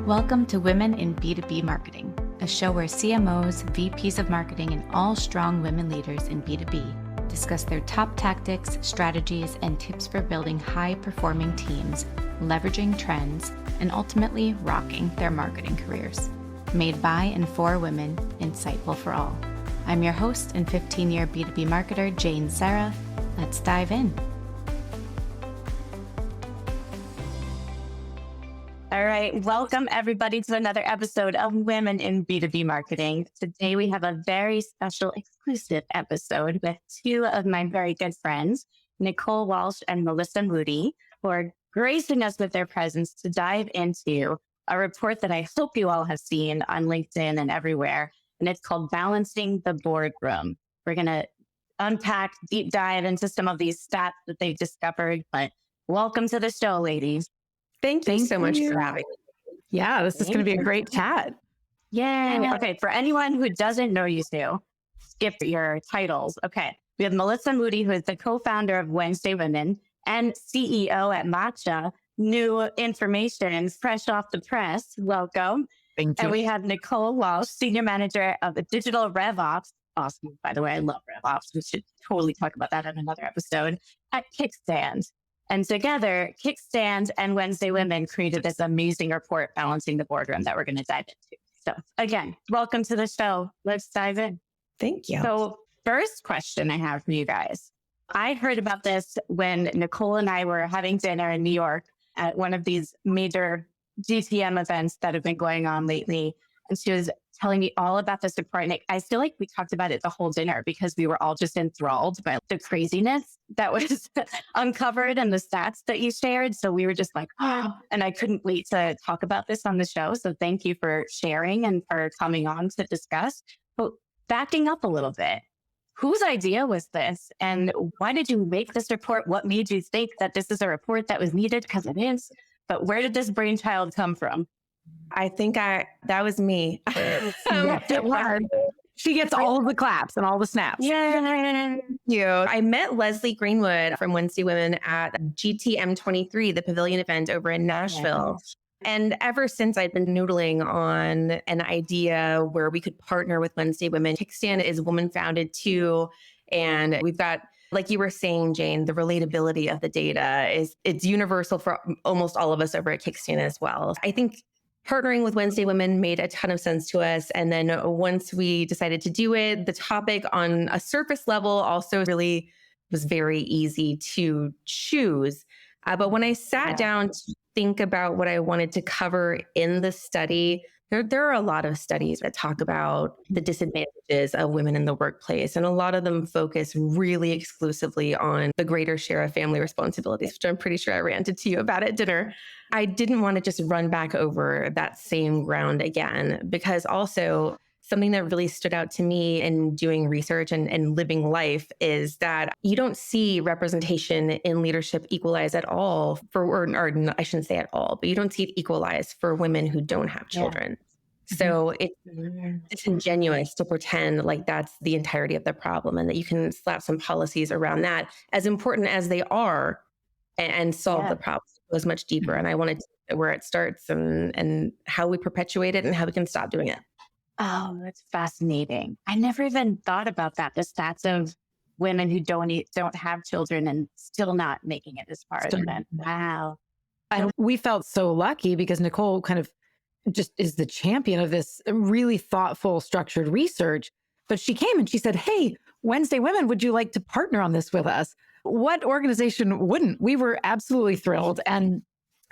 Welcome to Women in B2B Marketing, a show where CMOs, VPs of marketing, and all strong women leaders in B2B discuss their top tactics, strategies, and tips for building high-performing teams, leveraging trends, and ultimately rocking their marketing careers. Made by and for women, insightful for all. I'm your host and 15-year B2B marketer, Jane Serra. Let's dive in. All right. Welcome, everybody, to another episode of Women in B2B Marketing. Today, we have a very special exclusive episode with two of my very good friends, Nycole Walsh and Melissa Moody, who are gracing us with their presence to dive into a report that I hope you all have seen on LinkedIn and everywhere. And it's called Balancing the Boardroom. We're going to unpack, deep dive into some of these stats that they've discovered. But welcome to the show, ladies. Thank you so much for having me. Yeah, this is going to be a great chat. Yay. Okay, for anyone who doesn't know you two, skip your titles. Okay, we have Melissa Moody, who is the co-founder of Wednesday Women and CEO at Matcha. New information, fresh off the press. Welcome. Thank you. And we have Nycole Walsh, Senior Manager of Digital RevOps. Awesome. By the way, I love RevOps. We should totally talk about that in another episode at Kickstand. And together, Kickstand and Wednesday Women created this amazing report, Balancing the Boardroom, that we're going to dive into. So again, welcome to the show. Let's dive in. Thank you. So first question I have for you guys. I heard about this when Nycole and I were having dinner in New York at one of these major GTM events that have been going on lately. And she was telling me all about this report. And I feel like we talked about it the whole dinner because we were all just enthralled by the craziness that was uncovered and the stats that you shared. So we were just like, oh, and I couldn't wait to talk about this on the show. So thank you for sharing and for coming on to discuss. But backing up a little bit, whose idea was this? And why did you make this report? What made you think that this is a report that was needed? Because it is. But where did this brainchild come from? I think that was me. Yes, it was. She gets all of the claps and all the snaps. Yeah. You. I met Leslie Greenwood from Wednesday Women at GTM23, the pavilion event over in Nashville. Yes. And ever since I'd been noodling on an idea where we could partner with Wednesday Women. Kickstand is woman founded too. And we've got, like you were saying, Jane, the relatability of the data it's universal for almost all of us over at Kickstand as well. I think partnering with Wednesday Women made a ton of sense to us. And then once we decided to do it, the topic on a surface level also really was very easy to choose. But when I sat down to think about what I wanted to cover in the study, there are a lot of studies that talk about the disadvantages of women in the workplace. And a lot of them focus really exclusively on the greater share of family responsibilities, which I'm pretty sure I ranted to you about at dinner. I didn't want to just run back over that same ground again, because also something that really stood out to me in doing research and living life is that you don't see representation in leadership equalize at all or I shouldn't say at all, but you don't see it equalize for women who don't have children. Yeah. So it's disingenuous to pretend like that's the entirety of the problem and that you can slap some policies around that, as important as they are, and solve the problem. It goes much deeper. And I wanted to know where it starts and how we perpetuate it and how we can stop doing it. Oh, that's fascinating. I never even thought about that. The stats of women who don't have children and still not making it as far as men. Wow. And we felt so lucky because Nycole kind of just is the champion of this really thoughtful, structured research. But she came and she said, hey, Wednesday Women, would you like to partner on this with us? What organization wouldn't? We were absolutely thrilled. And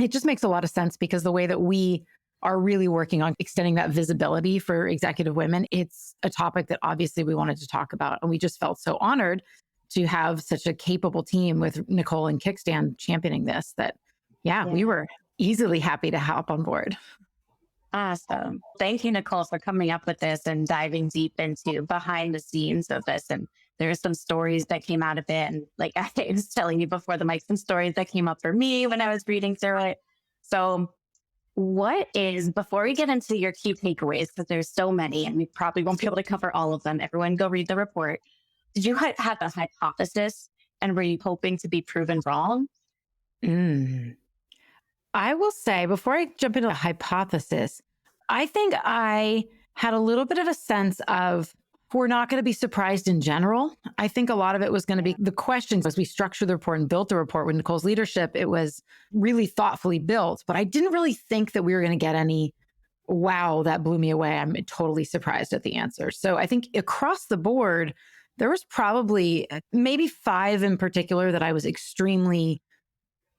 it just makes a lot of sense because the way that we are really working on extending that visibility for executive women, it's a topic that obviously we wanted to talk about. And we just felt so honored to have such a capable team with Nycole and Kickstand championing this that, we were easily happy to hop on board. Awesome. Thank you, Nycole, for coming up with this and diving deep into behind the scenes of this. And there's some stories that came out of it. And like I was telling you before the mic, some stories that came up for me when I was reading through it. So before we get into your key takeaways, because there's so many and we probably won't be able to cover all of them, everyone go read the report. Did you have a hypothesis and were you hoping to be proven wrong? I will say, before I jump into a hypothesis, I think I had a little bit of a sense of we're not going to be surprised in general. I think a lot of it was going to be the questions as we structured the report and built the report with Nycole's leadership. It was really thoughtfully built, but I didn't really think that we were going to get any, wow, that blew me away. I'm totally surprised at the answer. So I think across the board, there was probably maybe 5 in particular that I was extremely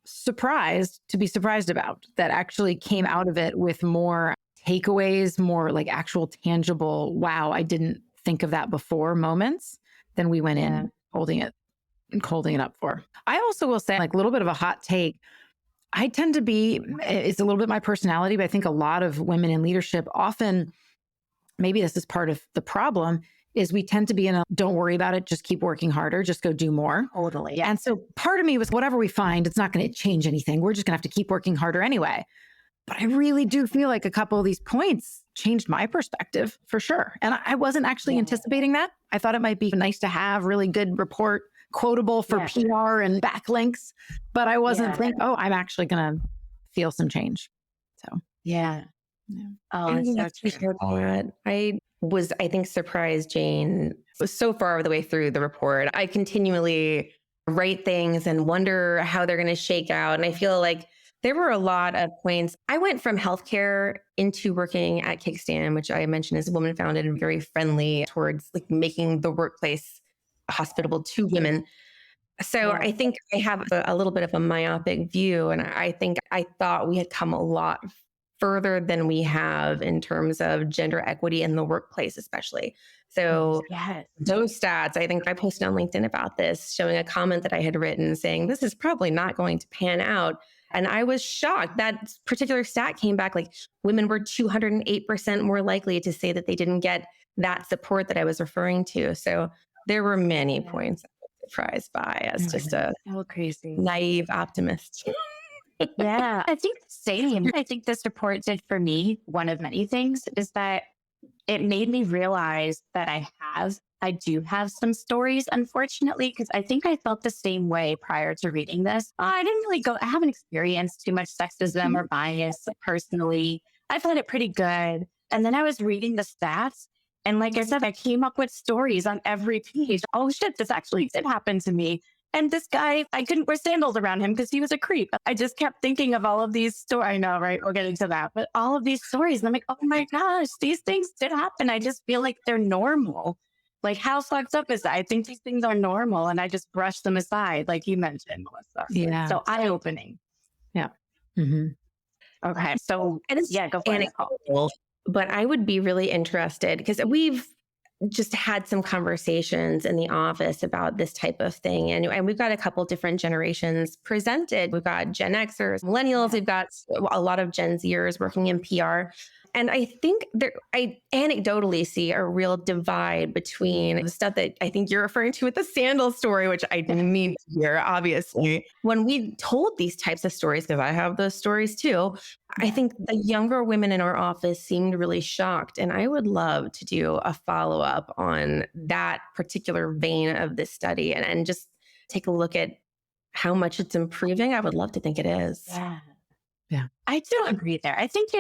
surprised to be surprised about that actually came out of it with more takeaways, more like actual tangible, wow, I didn't think of that before moments than we went in holding it up for. I also will say, like, a little bit of a hot take. I tend to be, it's a little bit my personality, but I think a lot of women in leadership often, maybe this is part of the problem, is we tend to be in a don't worry about it, just keep working harder, just go do more. Totally. And so part of me was whatever we find, it's not going to change anything. We're just going to have to keep working harder anyway. But I really do feel like a couple of these points changed my perspective for sure. And I wasn't actually anticipating that. I thought it might be nice to have really good report, quotable for PR and backlinks, but I wasn't thinking, oh, I'm actually going to feel some change. So, Oh, that's so true. I was, I think, surprised, Jane, was so far the way through the report. I continually write things and wonder how they're going to shake out. And I feel like there were a lot of points. I went from healthcare into working at Kickstand, which I mentioned is woman founded and very friendly towards like making the workplace hospitable to women. So I think I have a little bit of a myopic view. And I think I thought we had come a lot further than we have in terms of gender equity in the workplace, especially. So those stats, I think I posted on LinkedIn about this, showing a comment that I had written saying, this is probably not going to pan out. And I was shocked. That particular stat came back like women were 208% more likely to say that they didn't get that support that I was referring to. So there were many points I was surprised by as just a crazy naive optimist. I think the same. I think this report did for me, one of many things, is that it made me realize that I do have some stories, unfortunately, because I think I felt the same way prior to reading this. I haven't experienced too much sexism or bias personally. I found it pretty good. And then I was reading the stats. And like I said, I came up with stories on every page. Oh shit, this actually did happen to me. And this guy, I couldn't wear sandals around him because he was a creep. I just kept thinking of all of these stories. I know, right? We'll get into that. But all of these stories, and I'm like, oh my gosh, these things did happen. I just feel like they're normal. Like, how fucked up is that? I think these things are normal, and I just brush them aside, like you mentioned, Melissa. Yeah. So eye-opening. Yeah. Okay. So, go for it. Nycole. But I would be really interested because we've just had some conversations in the office about this type of thing. And we've got a couple different generations presented. We've got Gen Xers, millennials, we've got a lot of Gen Zers working in PR. And I think I anecdotally see a real divide between the stuff that I think you're referring to with the sandal story, which I didn't mean to hear, obviously. When we told these types of stories, because I have those stories too, I think the younger women in our office seemed really shocked. And I would love to do a follow-up on that particular vein of this study and just take a look at how much it's improving. I would love to think it is. Yeah. I do agree there. I think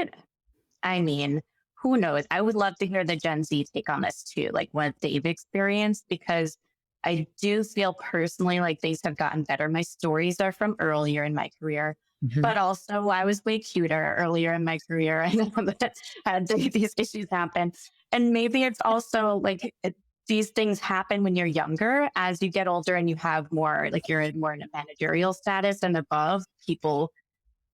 who knows? I would love to hear the Gen Z take on this too, like what they've experienced, because I do feel personally like things have gotten better. My stories are from earlier in my career, but also I was way cuter earlier in my career. I know that had these issues happen. And maybe it's also like these things happen when you're younger. As you get older and you have more, like you're more in a managerial status and above,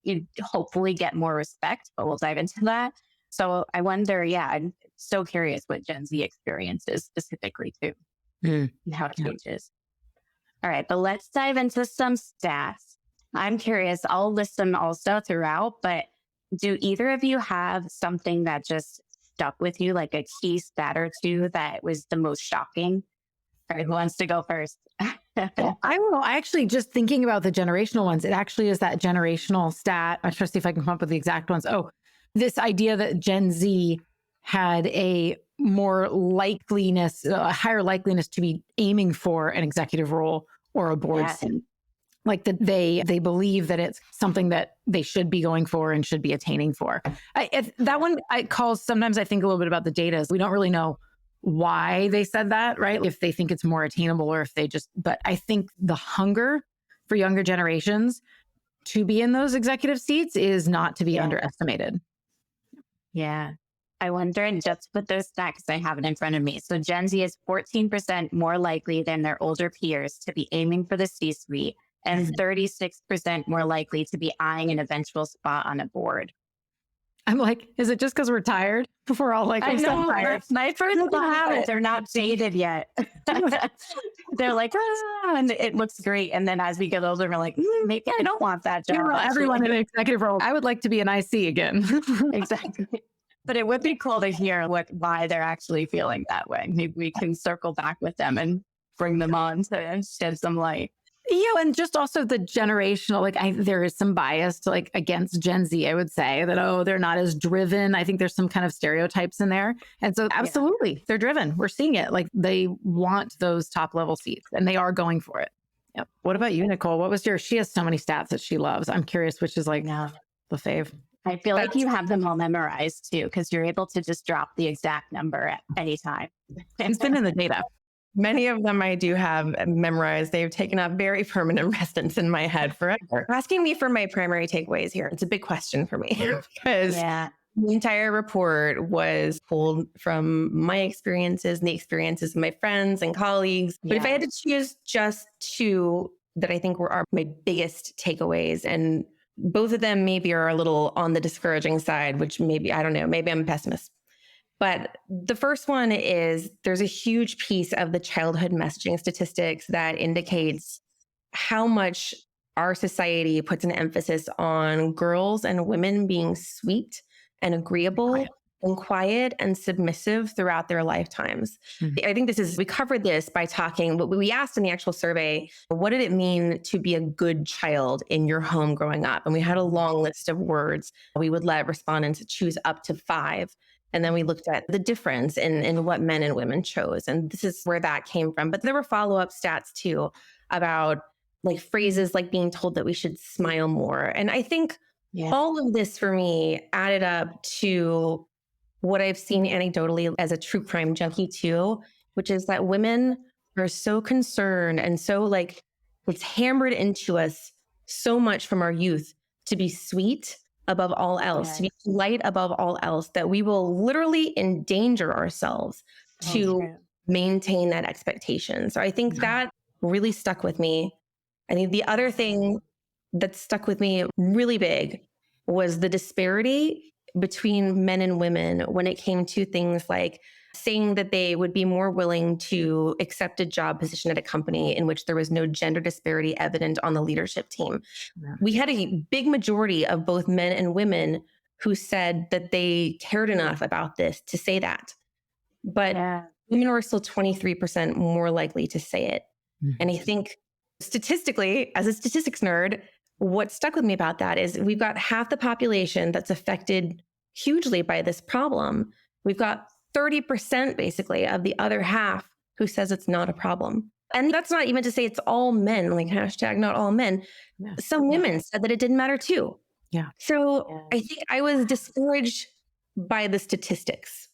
you hopefully get more respect, but we'll dive into that. So I wonder, I'm so curious what Gen Z experiences specifically too, and how it changes. All right, but let's dive into some stats. I'm curious, I'll list them also throughout, but do either of you have something that just stuck with you, like a key stat or two that was the most shocking? All right, who wants to go first? I will. I actually, just thinking about the generational ones, it actually is that generational stat. I'm trying to see if I can come up with the exact ones. Oh, this idea that Gen Z had a higher likeliness to be aiming for an executive role or a board seat. like that they believe that it's something that they should be going for and should be attaining for. That one I calls, sometimes I think a little bit about the data. We don't really know why they said that, right? If they think it's more attainable or if they just, but I think the hunger for younger generations to be in those executive seats is not to be underestimated. Yeah. I wonder, and just with those stats, I have it in front of me. So Gen Z is 14% more likely than their older peers to be aiming for the C-suite and 36% more likely to be eyeing an eventual spot on a board. I'm like, is it just because we're tired? We're all like, I know, tired. my first thought is they're not jaded yet. They're like, and it looks great. And then as we get older, we're like, maybe I don't want that job. Everyone in an executive role. I would like to be an IC again. Exactly. But it would be cool to hear why they're actually feeling that way. Maybe we can circle back with them and bring them on to shed some light. Yeah, and just also the generational, there is some bias to, against Gen Z, I would say that, they're not as driven. I think there's some kind of stereotypes in there. And so absolutely, they're driven. We're seeing it. They want those top level seats and they are going for it. Yep. What about you, Nycole? What was she has so many stats that she loves. I'm curious, which is the fave. I feel like you have them all memorized too, because you're able to just drop the exact number at any time. It's been in the data. Many of them I do have memorized. They've taken up very permanent residence in my head forever. Asking me for my primary takeaways here. It's a big question for me because the entire report was pulled from my experiences and the experiences of my friends and colleagues. But if I had to choose just two that I think are my biggest takeaways, and both of them maybe are a little on the discouraging side, which maybe, I don't know, maybe I'm a pessimist. But the first one is there's a huge piece of the childhood messaging statistics that indicates how much our society puts an emphasis on girls and women being sweet and agreeable and quiet and submissive throughout their lifetimes. Mm-hmm. I think we covered this by talking, what we asked in the actual survey, what did it mean to be a good child in your home growing up? And we had a long list of words. We would let respondents choose up to 5. And then we looked at the difference in what men and women chose. And this is where that came from. But there were follow-up stats too about phrases like being told that we should smile more. And I think all of this for me added up to what I've seen anecdotally as a true crime junkie too, which is that women are so concerned and so it's hammered into us so much from our youth to be sweet above all else, to be polite above all else, that we will literally endanger ourselves to maintain that expectation. So I think that really stuck with me. I think the other thing that stuck with me really big was the disparity between men and women when it came to things like saying that they would be more willing to accept a job position at a company in which there was no gender disparity evident on the leadership team. Yeah. We had a big majority of both men and women who said that they cared enough about this to say that. But women were still 23% more likely to say it. Mm-hmm. And I think statistically, as a statistics nerd, what stuck with me about that is we've got half the population that's affected hugely by this problem. We've got 30% basically of the other half who says it's not a problem. And that's not even to say it's all men, hashtag not all men. Yeah. Some women said that it didn't matter too. Yeah. So I think I was discouraged by the statistics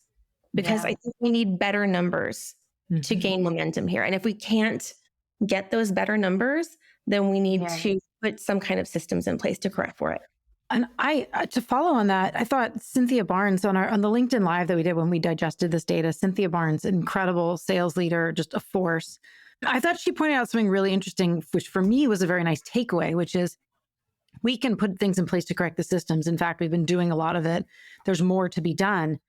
because I think we need better numbers to gain momentum here. And if we can't get those better numbers, then we need to put some kind of systems in place to correct for it. And to follow on that, I thought Cynthia Barnes on the LinkedIn Live that we did when we digested this data, Cynthia Barnes, incredible sales leader, just a force. I thought she pointed out something really interesting, which for me was a very nice takeaway, which is we can put things in place to correct the systems. In fact, we've been doing a lot of it. There's more to be done.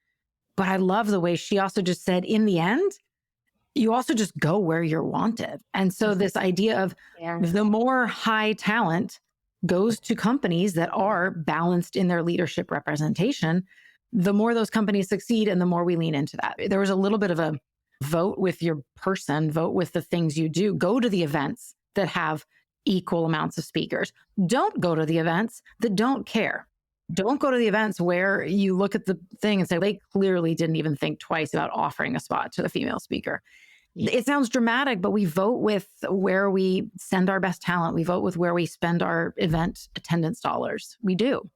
But I love the way she also just said, in the end, you also just go where you're wanted. And so this idea of the more high talent goes to companies that are balanced in their leadership representation, the more those companies succeed and the more we lean into that. There was a little bit of a vote with your person, vote with the things you do, go to the events that have equal amounts of speakers. Don't go to the events that don't care. Don't go to the events where you look at the thing and say, they clearly didn't even think twice about offering a spot to the female speaker. It sounds dramatic, but we vote with where we send our best talent. We vote with where we spend our event attendance dollars. We do.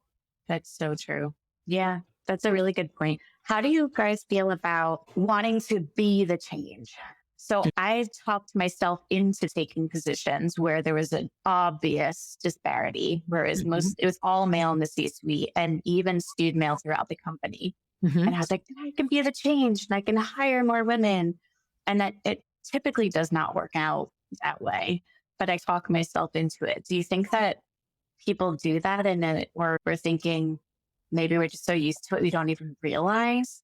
That's so true. Yeah, that's a really good point. How do you guys feel about wanting to be the change? So I talked myself into taking positions where there was an obvious disparity, whereas it was all male in the C-suite and even skewed male throughout the company. And I was like, I can be the change and I can hire more women. And that it typically does not work out that way, but I talk myself into it. Do you think that people do that and then we're thinking maybe we're just so used to it we don't even realize?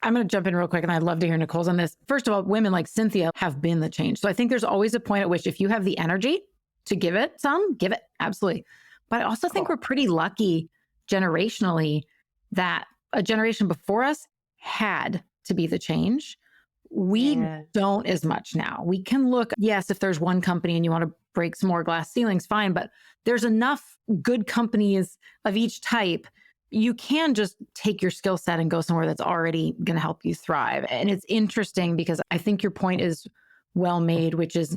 I'm going to jump in real quick, and I'd love to hear Nycole's on this. First of all, women like Cynthia have been the change. So I think there's always a point at which if you have the energy to give it some, give it. Absolutely. But I also think we're pretty lucky generationally that a generation before us had to be the change. We don't as much now. We can look, yes, if there's one company and you want to break some more glass ceilings, fine, but there's enough good companies of each type. You can just take your skill set and go somewhere that's already going to help you thrive. And it's interesting because I think your point is well made, which is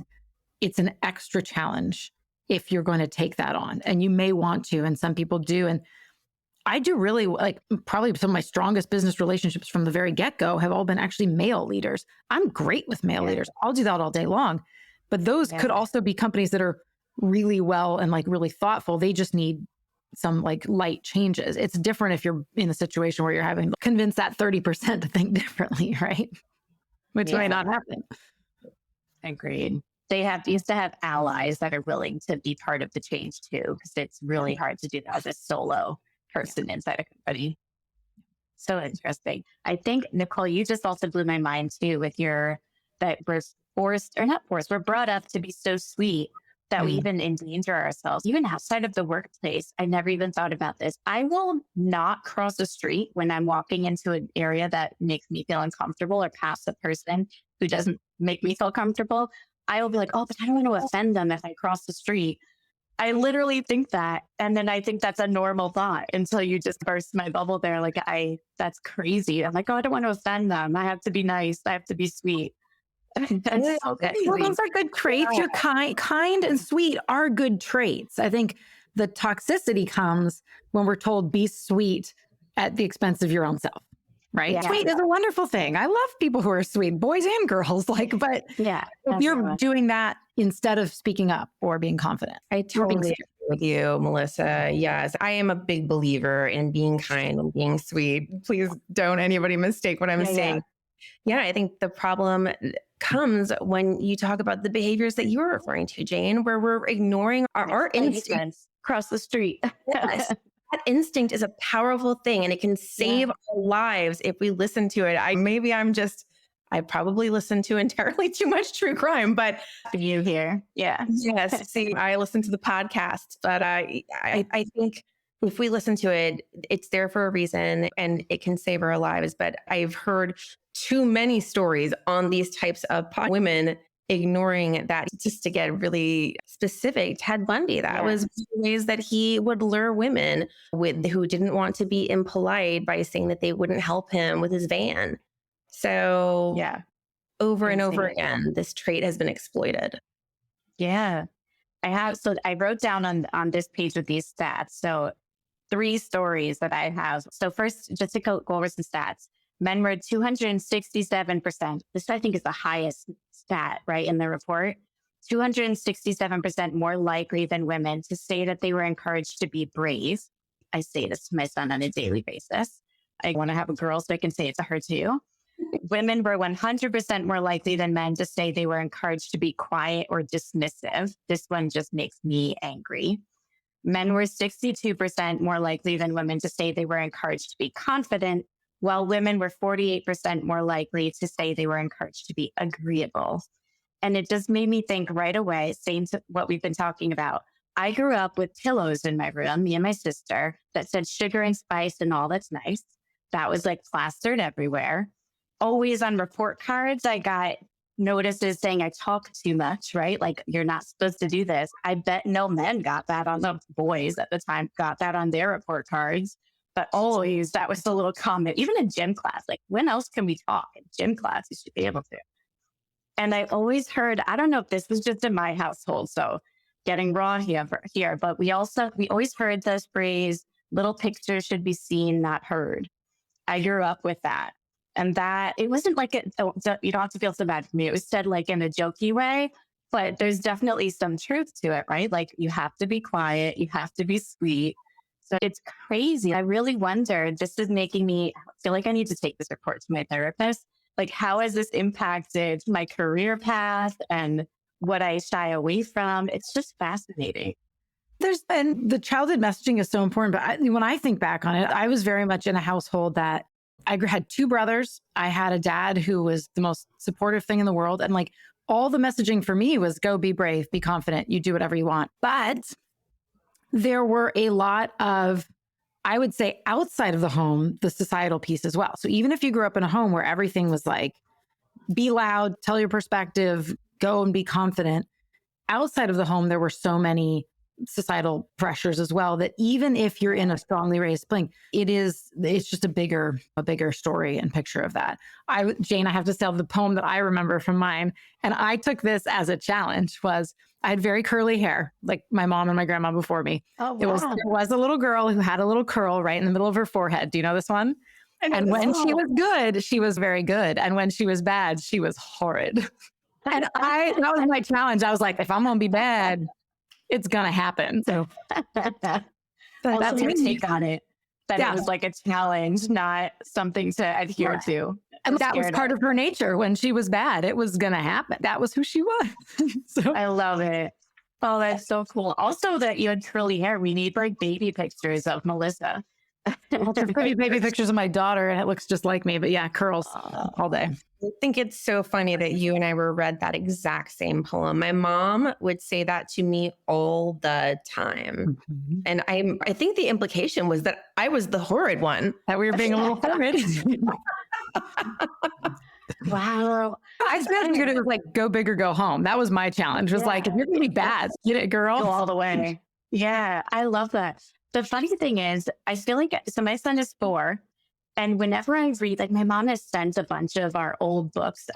it's an extra challenge if you're going to take that on. And you may want to, and some people do. And I do really like probably some of my strongest business relationships from the very get-go have all been actually male leaders. I'm great with male leaders. I'll do that all day long. But those could also be companies that are really well and like really thoughtful. They just need some like light changes. It's different if you're in a situation where you're having to convince that 30% to think differently, right? Which might not happen. Agreed. They used to have allies that are willing to be part of the change too, because it's really hard to do that as a solo person inside a company. So interesting. I think, Nycole, you just also blew my mind too with that we're we're brought up to be so sweet that we even endanger ourselves, even outside of the workplace. I never even thought about this. I will not cross the street when I'm walking into an area that makes me feel uncomfortable or pass a person who doesn't make me feel comfortable. I will be like, oh, but I don't want to offend them if I cross the street. I literally think that. And then I think that's a normal thought until you just burst my bubble there. Like that's crazy. I'm like, oh, I don't want to offend them. I have to be nice. I have to be sweet. That's so good. Well, those are good traits. You're kind and sweet are good traits. I think the toxicity comes when we're told be sweet at the expense of your own self, right? Yeah. Sweet is a wonderful thing. I love people who are sweet, boys and girls. But if you're doing that instead of speaking up or being confident. I totally agree with you, Melissa. Yes, I am a big believer in being kind and being sweet. Please don't anybody mistake what I'm saying. Yeah, I think the problem comes when you talk about the behaviors that you were referring to, Jane, where we're ignoring our instincts across the street. Yes. That instinct is a powerful thing and it can save our lives if we listen to it. I probably listen to entirely too much true crime, but you here. Yeah. Yes. See, I listen to the podcast, but I think if we listen to it, it's there for a reason and it can save our lives. But I've heard too many stories on these types of women ignoring that. Just to get really specific, Ted Bundy, that was ways that he would lure women who didn't want to be impolite by saying that they wouldn't help him with his van. So over and over again, this trait has been exploited. Yeah, I have. So I wrote down on this page with these stats. So 3 stories that I have. So first, just to go over some stats. Men were 267%. This, I think, is the highest stat, right, in the report. 267% more likely than women to say that they were encouraged to be brave. I say this to my son on a daily basis. I want to have a girl so I can say it to her too. Women were 100% more likely than men to say they were encouraged to be quiet or dismissive. This one just makes me angry. Men were 62% more likely than women to say they were encouraged to be confident, while women were 48% more likely to say they were encouraged to be agreeable. And it just made me think right away, same to what we've been talking about. I grew up with pillows in my room, me and my sister, that said sugar and spice and all that's nice. That was like plastered everywhere. Always on report cards, I got notices saying I talk too much, right? Like, you're not supposed to do this. I bet no men got that on the boys at the time, got that on their report cards. But always, that was the little comment, even in gym class. Like, when else can we talk? In gym class, you should be able to. And I always heard, I don't know if this was just in my household, so getting raw here, but we always heard this phrase, little pictures should be seen, not heard. I grew up with that. And that it wasn't like you don't have to feel so bad for me. It was said like in a jokey way, but there's definitely some truth to it, right? Like you have to be quiet, you have to be sweet. So it's crazy. I really wonder, this is making me feel like I need to take this report to my therapist. Like, how has this impacted my career path and what I shy away from? It's just fascinating. And the childhood messaging is so important. But when I think back on it, I was very much in a household that I had two brothers. I had a dad who was the most supportive thing in the world. And like all the messaging for me was go be brave, be confident, you do whatever you want. But there were a lot of, I would say, outside of the home, the societal piece as well. So even if you grew up in a home where everything was like, be loud, tell your perspective, go and be confident, outside of the home, there were so many societal pressures as well that even if you're in a strongly raised thing, it's just a bigger story and picture of that. Jane, I have to tell the poem that I remember from mine. And I took this as a challenge. I had very curly hair, like my mom and my grandma before me. Oh, wow. There was a little girl who had a little curl right in the middle of her forehead. Do you know this one? And when she was good, she was very good. And when she was bad, she was horrid. And that was my challenge. I was like, if I'm going to be bad, it's going to happen. So that's your take on it. That it was like a challenge, not something to adhere to. And that was part of her nature. When she was bad, it was going to happen. That was who she was. So I love it. Oh, that's so cool. Also that you had curly hair. We need like baby pictures of Melissa. Pretty baby pictures of my daughter, and it looks just like me. But yeah, curls all day. I think it's so funny that you and I read that exact same poem. My mom would say that to me all the time. Mm-hmm. And I think the implication was that I was the horrid one. That we were being a little horrid. Wow. I figured it was like, go big or go home. That was my challenge. It was like, if you're going to be bad, get it, girl. Go all the way. Yeah, I love that. The funny thing is, I feel like, so my son is 4. And whenever I read, like my mom has sent a bunch of our old books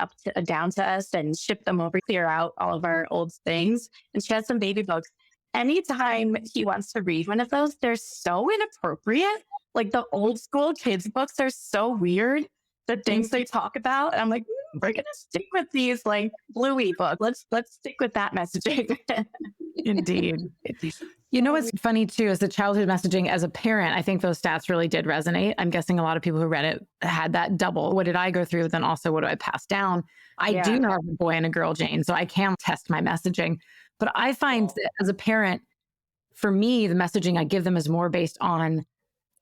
down to us and shipped them over, clear out all of our old things. And she has some baby books. Anytime he wants to read one of those, they're so inappropriate. Like the old school kids books are so weird. The things they talk about. And I'm like, we're going to stick with these like Bluey book. Let's stick with that messaging. Indeed. You know what's funny too is the childhood messaging as a parent. I think those stats really did resonate. I'm guessing a lot of people who read it had that double. What did I go through? Then also, what do I pass down? I do have a boy and a girl, Jane, so I can test my messaging. But I find that as a parent, for me, the messaging I give them is more based on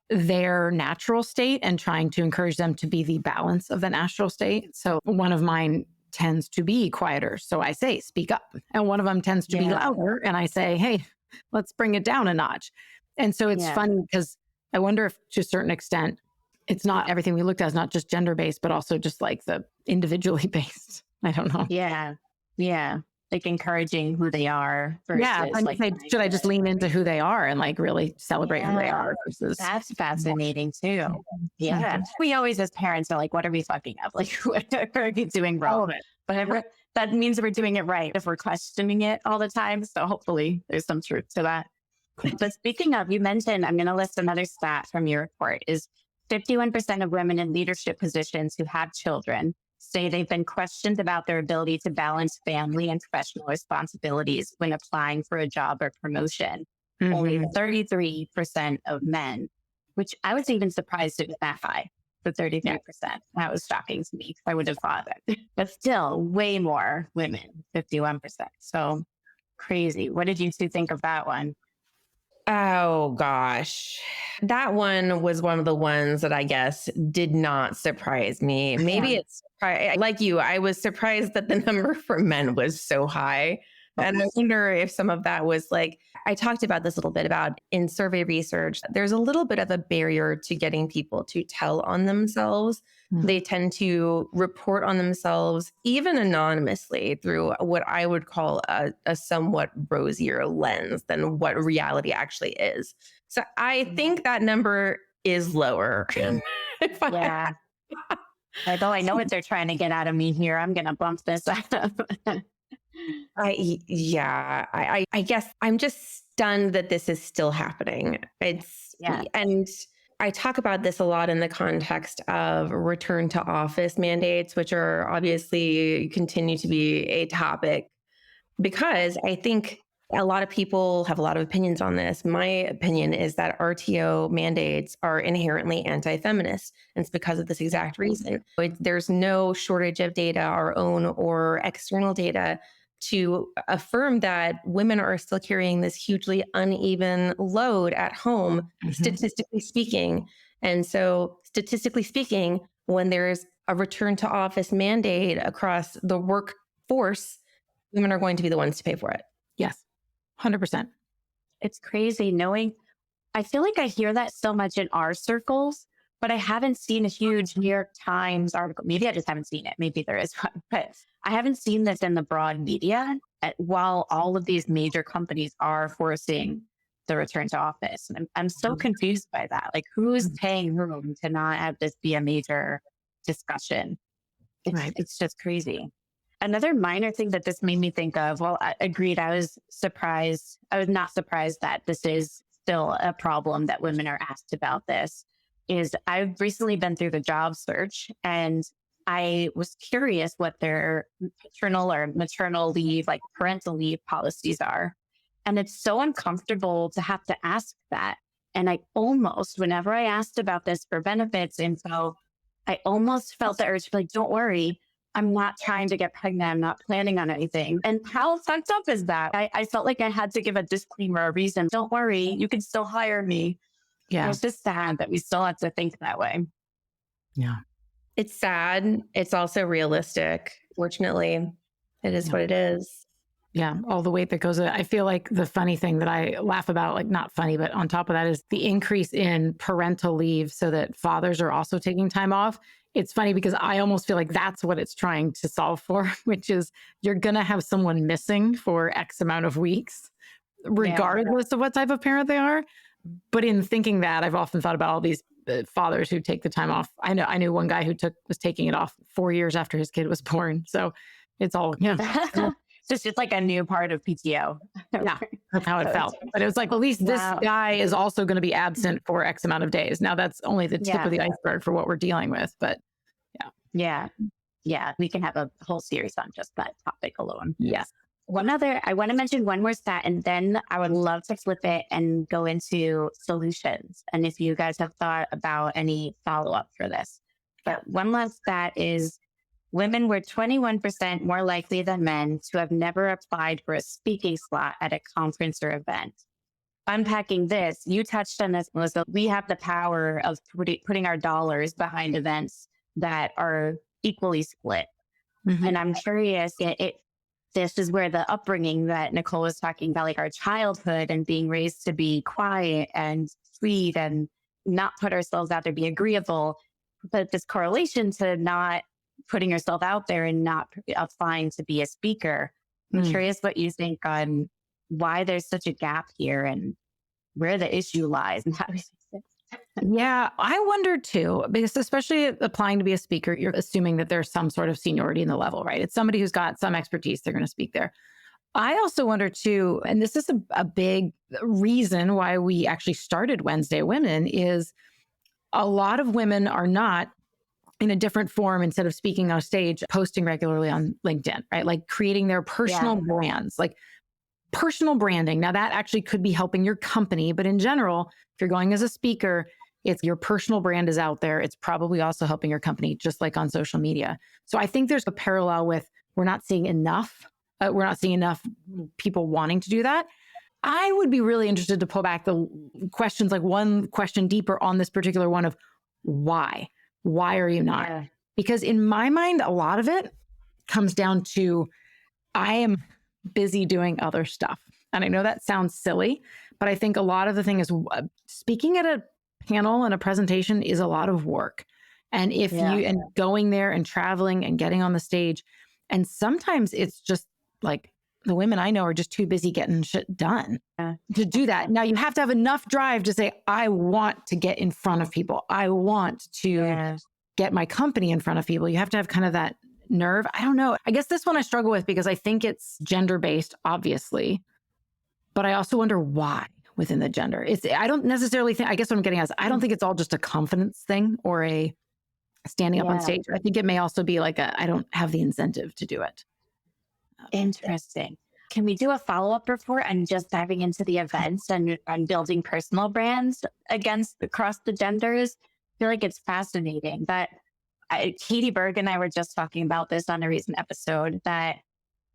their natural state and trying to encourage them to be the balance of the natural state. So one of mine tends to be quieter. So I say, speak up. And one of them tends to be louder. And I say, hey, let's bring it down a notch. And so it's funny because I wonder if to a certain extent, it's not everything we looked at is not just gender-based, but also just like the individually based. I don't know. Yeah. Yeah. Like encouraging who they are. Versus, like, should I just lean into who they are and like really celebrate who they are? Versus that's fascinating too. Yeah. We always as parents are like, what are we fucking up? Like, what are we doing wrong? But that means we're doing it right if we're questioning it all the time. So hopefully there's some truth to that. But speaking of, you mentioned, I'm going to list another stat from your report, is 51% of women in leadership positions who have children say they've been questioned about their ability to balance family and professional responsibilities when applying for a job or promotion. Mm-hmm. Only 33% of men, which I was even surprised it was that high, for 33%. That was shocking to me. I would have thought that. But still, way more women, 51%. So crazy. What did you two think of that one? Oh, gosh. That one was one of the ones that I guess did not surprise me. Maybe it's like you, I was surprised that the number for men was so high. And I wonder if some of that was like, I talked about this a little bit about in survey research, there's a little bit of a barrier to getting people to tell on themselves. Mm-hmm. They tend to report on themselves, even anonymously, through what I would call a somewhat rosier lens than what reality actually is. So I think that number is lower. Like, oh, I know what they're trying to get out of me here. I'm going to bump this up. I guess I'm just stunned that this is still happening. Yeah. And I talk about this a lot in the context of return to office mandates, which are obviously continue to be a topic, because I think a lot of people have a lot of opinions on this. My opinion is that RTO mandates are inherently anti-feminist. And it's because of this exact reason. There's no shortage of data, our own or external data, to affirm that women are still carrying this hugely uneven load at home, statistically speaking. And so, statistically speaking, when there's a return to office mandate across the workforce, women are going to be the ones to pay for it. Yes, 100%. It's crazy knowing. I feel like I hear that so much in our circles, but I haven't seen a huge New York Times article. Maybe I just haven't seen it. Maybe there is one, but I haven't seen this in the broad media while all of these major companies are forcing the return to office. And I'm so confused by that. Like, who's paying whom to not have this be a major discussion? It's just crazy. Another minor thing that this made me think of, well, I agreed. I was surprised. I was not surprised that this is still a problem that women are asked about this, is I've recently been through the job search, and I was curious what their paternal or maternal leave, like parental leave policies are. And it's so uncomfortable to have to ask that. And I almost, whenever I asked about this for benefits info, I almost felt the urge to be like, don't worry, I'm not trying to get pregnant. I'm not planning on anything. And how fucked up is that? I felt like I had to give a disclaimer, a reason. Don't worry, you can still hire me. Yeah. It's just sad that we still have to think that way. Yeah. It's sad. It's also realistic. Fortunately, it is what it is. Yeah. All the weight that goes. I feel like the funny thing that I laugh about, like not funny, but on top of that, is the increase in parental leave so that fathers are also taking time off. It's funny because I almost feel like that's what it's trying to solve for, which is you're going to have someone missing for X amount of weeks, regardless of what type of parent they are. But in thinking that, I've often thought about all these fathers who take the time off. I knew one guy who was taking it off 4 years after his kid was born. So it's all, It's just like a new part of PTO. Yeah, that's how it felt. But it was like, at least this guy is also going to be absent for X amount of days. Now that's only the tip of the iceberg for what we're dealing with. But yeah. We can have a whole series on just that topic alone. Yes. I want to mention one more stat, and then I would love to flip it and go into solutions. And if you guys have thought about any follow-up for this. But one last stat is women were 21% more likely than men to have never applied for a speaking slot at a conference or event. Unpacking this, you touched on this, Melissa. We have the power of putting our dollars behind events that are equally split. And I'm curious, this is where the upbringing that Nycole was talking about, like our childhood and being raised to be quiet and sweet and not put ourselves out there, be agreeable, but this correlation to not putting yourself out there and not applying to be a speaker. I'm curious what you think on why there's such a gap here and where the issue lies and how we fix it. Yeah, I wonder too, because especially applying to be a speaker, you're assuming that there's some sort of seniority in the level, right? It's somebody who's got some expertise, they're going to speak there. I also wonder too, and this is a big reason why we actually started Wednesday Women, is a lot of women are not in a different form, instead of speaking on stage, posting regularly on LinkedIn, right? Like creating their personal brands, like personal branding. Now that actually could be helping your company, but in general, if you're going as a speaker, it's your personal brand is out there. It's probably also helping your company, just like on social media. So I think there's a parallel with we're not seeing enough people wanting to do that. I would be really interested to pull back the questions, like one question deeper on this particular one of why? Why are you not? Yeah. Because in my mind, a lot of it comes down to I am busy doing other stuff. And I know that sounds silly, but I think a lot of the thing is speaking at a panel and a presentation is a lot of work. And if and going there and traveling and getting on the stage, and sometimes it's just like the women I know are just too busy getting shit done to do that. Now you have to have enough drive to say, I want to get in front of people. I want to get my company in front of people. You have to have kind of that nerve. I don't know. I guess this one I struggle with because I think it's gender-based, obviously, but I also wonder why within the gender. I don't necessarily think, I guess what I'm getting at is I don't think it's all just a confidence thing or a standing up on stage. I think it may also be like I don't have the incentive to do it. Interesting. Can we do a follow-up report on just diving into the events and building personal brands across the genders? I feel like it's fascinating that Katie Berg and I were just talking about this on a recent episode, that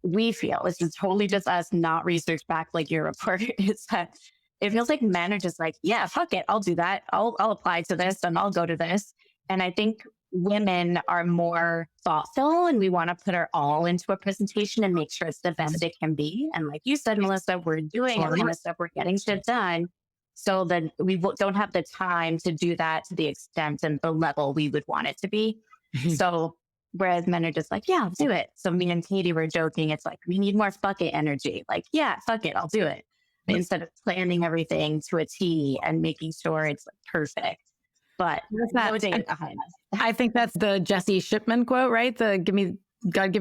we feel, this is totally just us, not research backed like your report, is that it feels like men are just like, yeah, fuck it, I'll do that. I'll apply to this and I'll go to this. And I think women are more thoughtful and we want to put our all into a presentation and make sure it's the best it can be. And like you said, Melissa, we're doing it, Melissa, we're getting shit done. So that we don't have the time to do that to the extent and the level we would want it to be. So whereas men are just like, yeah, I'll do it. So me and Katie were joking. It's like, we need more fuck it energy. Like, yeah, fuck it, I'll do it. Instead of planning everything to a T and making sure it's like perfect. But no data behind us. I think that's the Jesse Shipman quote, right? God give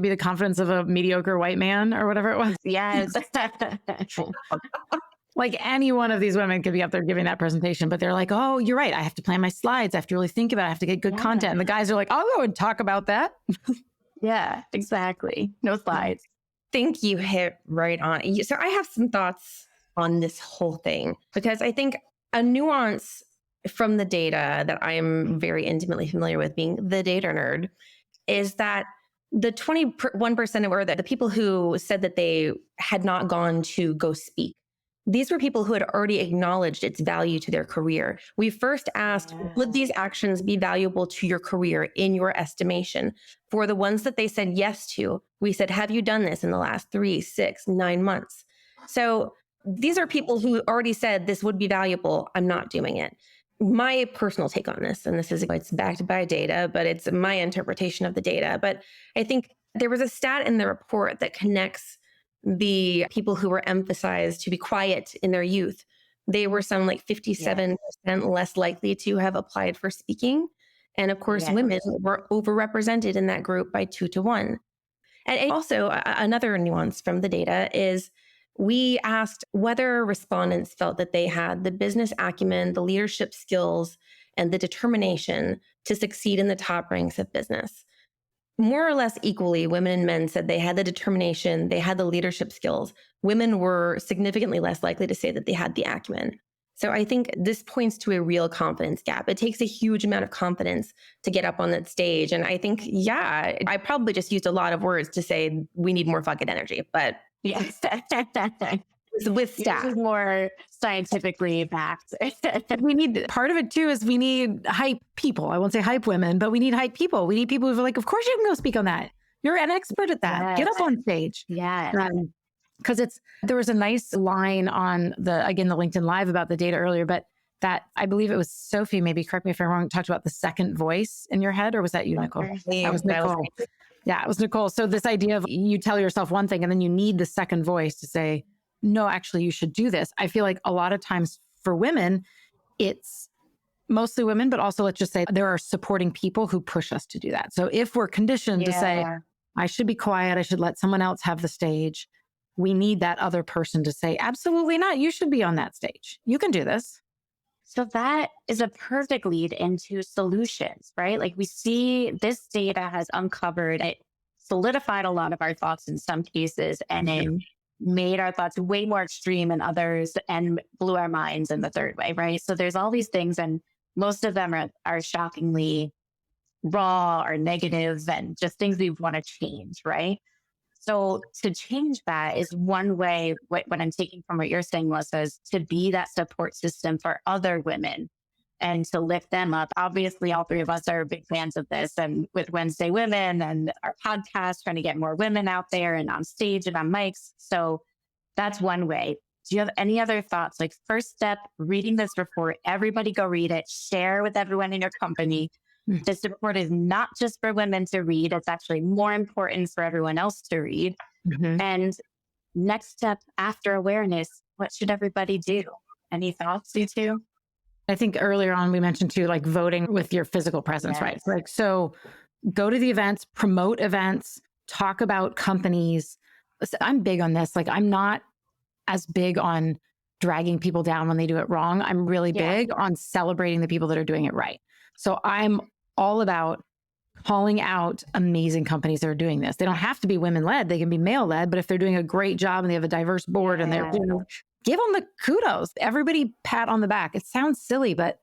me the confidence of a mediocre white man or whatever it was. Yes. Like any one of these women could be up there giving that presentation, but they're like, oh, you're right. I have to plan my slides. I have to really think about it. I have to get good content. And the guys are like, I'll go and talk about that. Yeah, exactly. No slides. Think you hit right on. So I have some thoughts on this whole thing, because I think a nuance from the data that I am very intimately familiar with, being the data nerd, is that the 21% were the people who said that they had not gone to go speak. These were people who had already acknowledged its value to their career. We first asked, would these actions be valuable to your career in your estimation? For the ones that they said yes to, we said, have you done this in the last 3, 6, 9 months? So these are people who already said this would be valuable. I'm not doing it. My personal take on this, and it's backed by data, but it's my interpretation of the data. But I think there was a stat in the report that connects the people who were emphasized to be quiet in their youth. They were some like 57% less likely to have applied for speaking. And of course, women were overrepresented in that group by 2 to 1. And also another nuance from the data is we asked whether respondents felt that they had the business acumen, the leadership skills, and the determination to succeed in the top ranks of business. More or less equally, women and men said they had the determination, they had the leadership skills. Women were significantly less likely to say that they had the acumen. So I think this points to a real confidence gap. It takes a huge amount of confidence to get up on that stage. And I think, I probably just used a lot of words to say we need more fucking energy, but yes. with staff. This is more scientifically backed. We need, part of it too is we need hype people. I won't say hype women, but we need hype people. We need people who are like, of course you can go speak on that. You're an expert at that. Yes. Get up on stage. Yeah. Because there was a nice line on the LinkedIn Live about the data earlier, but that I believe it was Sophie, maybe correct me if I'm wrong, talked about the second voice in your head, or was that you, Nycole? That was Nycole. Yeah, it was Nycole. So this idea of you tell yourself one thing and then you need the second voice to say, no, actually, you should do this. I feel like a lot of times for women, it's mostly women, but also let's just say there are supporting people who push us to do that. So if we're conditioned to say, I should be quiet, I should let someone else have the stage, we need that other person to say, absolutely not. You should be on that stage. You can do this. So that is a perfect lead into solutions, right? Like we see this data has uncovered, it solidified a lot of our thoughts in some cases, and it made our thoughts way more extreme in others and blew our minds in the third way, right? So there's all these things, and most of them are shockingly raw or negative and just things we want to change, right? So to change that is one way, what I'm taking from what you're saying, Melissa, is to be that support system for other women and to lift them up. Obviously, all 3 of us are big fans of this, and with Wednesday Women and our podcast, trying to get more women out there and on stage and on mics. So that's one way. Do you have any other thoughts? Like first step, reading this report, everybody go read it, share with everyone in your company. This report is not just for women to read. It's actually more important for everyone else to read. And next step after awareness, what should everybody do? Any thoughts, you two? I think earlier on we mentioned too, like voting with your physical presence, Yes. right? Like, so go to the events, promote events, talk about companies. I'm big on this. Like, I'm not as big on dragging people down when they do it wrong. I'm really big on celebrating the people that are doing it right. So I'm all about calling out amazing companies that are doing this. They don't have to be women led, they can be male led, but if they're doing a great job and they have a diverse board and they're, give them the kudos. Everybody pat on the back. It sounds silly, but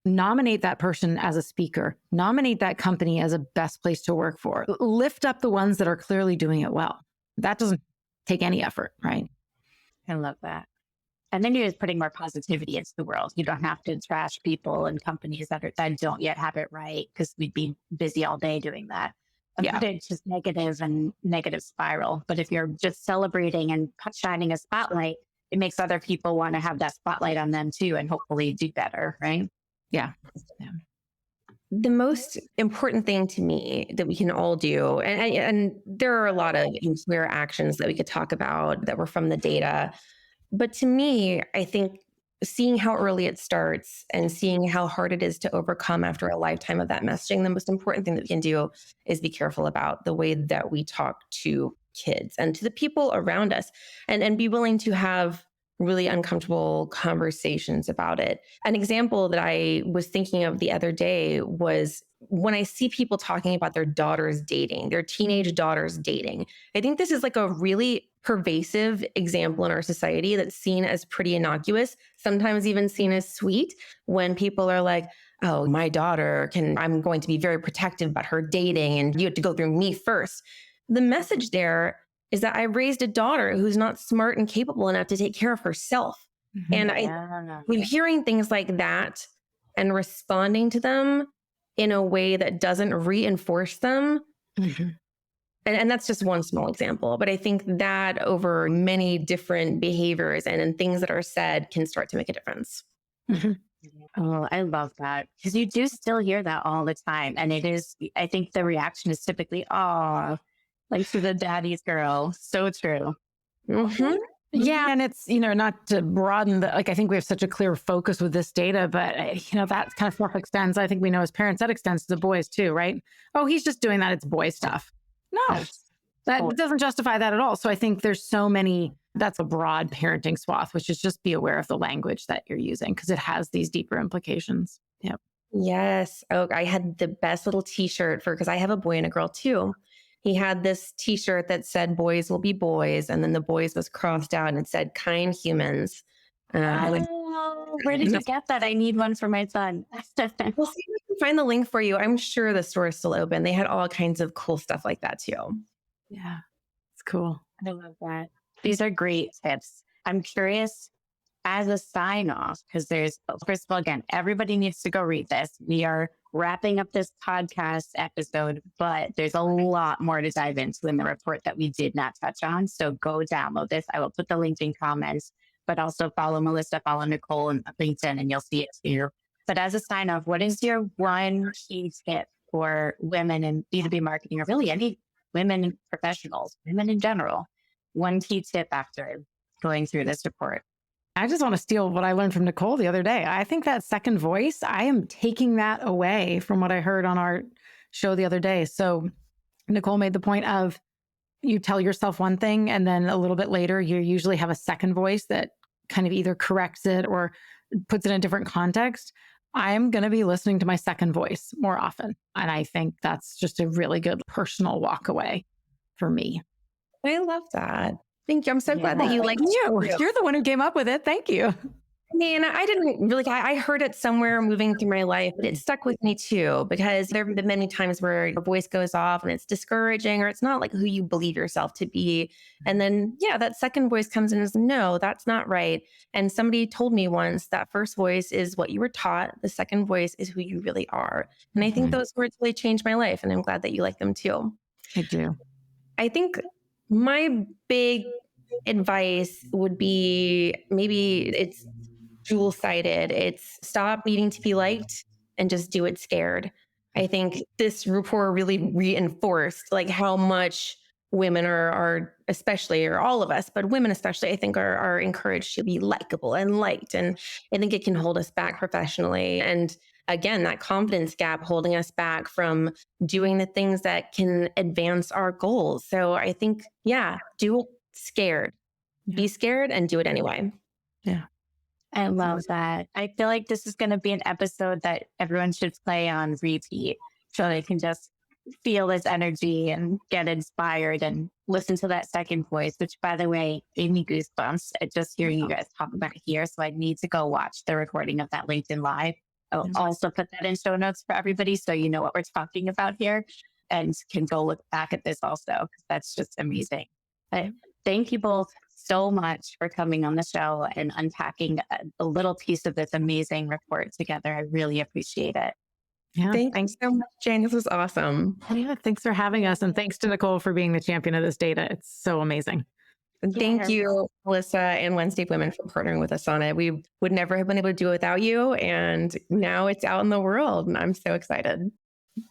nominate that person as a speaker, nominate that company as a best place to work for, lift up the ones that are clearly doing it well. That doesn't take any effort, right? I love that. And then you're just putting more positivity into the world. You don't have to trash people and companies that don't yet have it right, because we'd be busy all day doing that. But it's just negative and negative spiral. But if you're just celebrating and shining a spotlight, it makes other people want to have that spotlight on them too, and hopefully do better, right? Yeah. The most important thing to me that we can all do, and there are a lot of employer actions that we could talk about that were from the data, but to me, I think seeing how early it starts and seeing how hard it is to overcome after a lifetime of that messaging, the most important thing that we can do is be careful about the way that we talk to kids and to the people around us, and be willing to have really uncomfortable conversations about it. An example that I was thinking of the other day was when I see people talking about their daughters dating, their teenage daughters dating. I think this is like a really pervasive example in our society that's seen as pretty innocuous, sometimes even seen as sweet, when people are like, oh, my daughter I'm going to be very protective about her dating and you have to go through me first. The message there is that I raised a daughter who's not smart and capable enough to take care of herself. And we're hearing things like that and responding to them in a way that doesn't reinforce them. And that's just one small example. But I think that over many different behaviors and things that are said can start to make a difference. Oh, I love that, because you do still hear that all the time. And it is, I think the reaction is typically, oh, like she's a daddy's girl. So true. Yeah. And it's, not to broaden I think we have such a clear focus with this data, but that kind of stuff extends. I think we know as parents that extends to the boys too, right? Oh, he's just doing that. It's boy stuff. No, that doesn't justify that at all. So I think there's so many, that's a broad parenting swath, which is just be aware of the language that you're using, because it has these deeper implications. Yep. Yes. Oh, I had the best little t-shirt because I have a boy and a girl too. He had this t-shirt that said boys will be boys. And then the boys was crossed out and it said kind humans. Where did you get that? I need one for my son. We'll see if I can find the link for you. I'm sure the store is still open. They had all kinds of cool stuff like that too. Yeah, it's cool. I love that. These are great tips. I'm curious, as a sign off, because first of all, again, everybody needs to go read this. We are wrapping up this podcast episode, but there's a lot more to dive into in the report that we did not touch on. So go download this. I will put the link in comments, but also follow Melissa, follow Nycole on LinkedIn, and you'll see it here. But as a sign off, what is your one key tip for women in B2B marketing, or really any women professionals, women in general? One key tip after going through this report. I just want to steal what I learned from Nycole the other day. I think that second voice, I am taking that away from what I heard on our show the other day. So Nycole made the point of, you tell yourself one thing, and then a little bit later, you usually have a second voice that kind of either corrects it or puts it in a different context. I'm going to be listening to my second voice more often. And I think that's just a really good personal walk away for me. I love that. Thank you. I'm so glad that you liked it. You're the one who came up with it. Thank you. I mean, I didn't really, I heard it somewhere moving through my life, but it stuck with me too, because there have been many times where your voice goes off and it's discouraging, or it's not like who you believe yourself to be. And then, that second voice comes in and says, no, that's not right. And somebody told me once that first voice is what you were taught. The second voice is who you really are. And I think those words really changed my life. And I'm glad that you like them too. I do. I think my big advice would be, maybe it's dual-sided. It's stop needing to be liked and just do it scared. I think this report really reinforced like how much women are especially, or all of us, but women especially, I think are encouraged to be likable and liked. And I think it can hold us back professionally. And again, that confidence gap holding us back from doing the things that can advance our goals. So I think, yeah, do it scared. Be scared and do it anyway. Yeah. I love that. I feel like this is going to be an episode that everyone should play on repeat so they can just feel this energy and get inspired and listen to that second voice, which, by the way, gave me goosebumps at just hearing you guys talk about it here. So I need to go watch the recording of that LinkedIn Live. I'll also put that in show notes for everybody so you know what we're talking about here and can go look back at this also, because that's just amazing. But thank you both so much for coming on the show and unpacking a little piece of this amazing report together. I really appreciate it. Yeah. Thanks so much, Jane. This was awesome. Yeah. Thanks for having us. And thanks to Nycole for being the champion of this data. It's so amazing. And thank you, Melissa and Wednesday Women, for partnering with us on it. We would never have been able to do it without you. And now it's out in the world. And I'm so excited.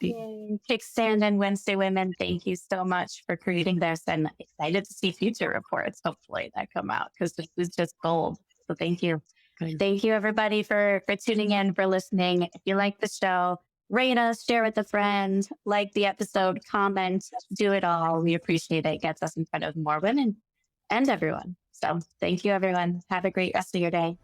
Kickstand and Wednesday Women, thank you so much for creating this, and excited to see future reports, hopefully, that come out, because this is just gold. So thank you. Thank you, everybody, for tuning in, for listening. If you like the show, rate us, share with a friend, like the episode, comment, do it all. We appreciate it. It gets us in front of more women and everyone. So thank you, everyone. Have a great rest of your day.